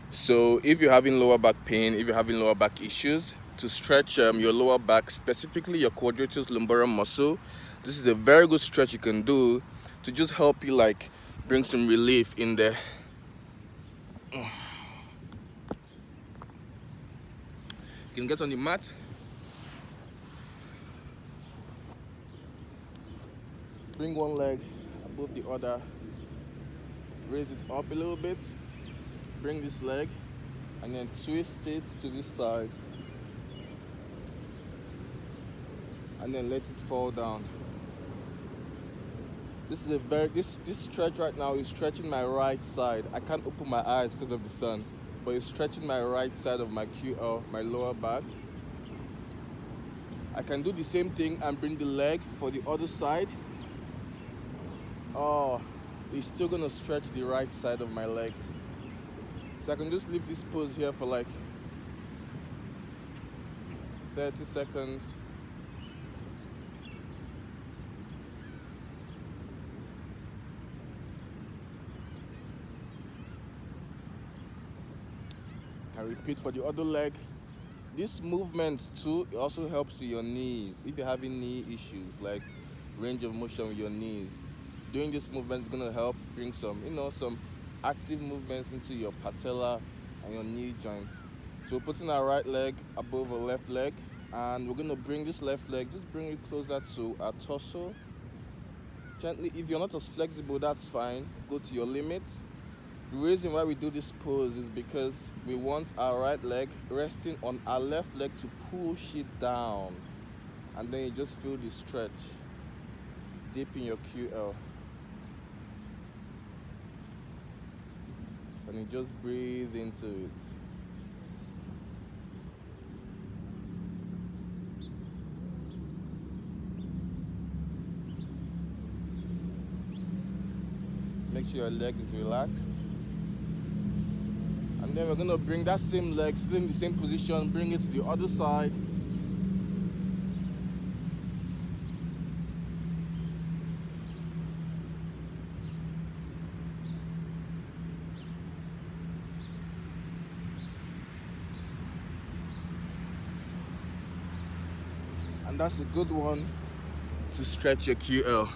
So if you're having lower back pain, if you're having lower back issues, to stretch your lower back, specifically your quadratus lumborum muscle, this is a very good stretch you can do to just help you like bring some relief in there. You can get on the mat. Bring one leg above the other. Raise it up a little bit. Bring this leg and then twist it to this side. And then let it fall down. This is this stretch right now is stretching my right side. I can't open my eyes because of the sun, but it's stretching my right side of my QL, my lower back. I can do the same thing and bring the leg for the other side. Oh, it's still gonna stretch the right side of my legs. So I can just leave this pose here for like 30 seconds. Can repeat for the other leg. This movement too, it also helps with your knees. If you're having knee issues, like range of motion with your knees, doing this movement is gonna help bring some, some active movements into your patella and your knee joints. So we're putting our right leg above our left leg, and we're gonna bring this left leg, just bring it closer to our torso. Gently, if you're not as flexible, that's fine. Go to your limit. The reason why we do this pose is because we want our right leg resting on our left leg to push it down. And then you just feel the stretch deep in your QL. And you just breathe into it. Make sure your leg is relaxed. And then we're gonna bring that same leg, still in the same position, bring it to the other side. And that's a good one to stretch your QL.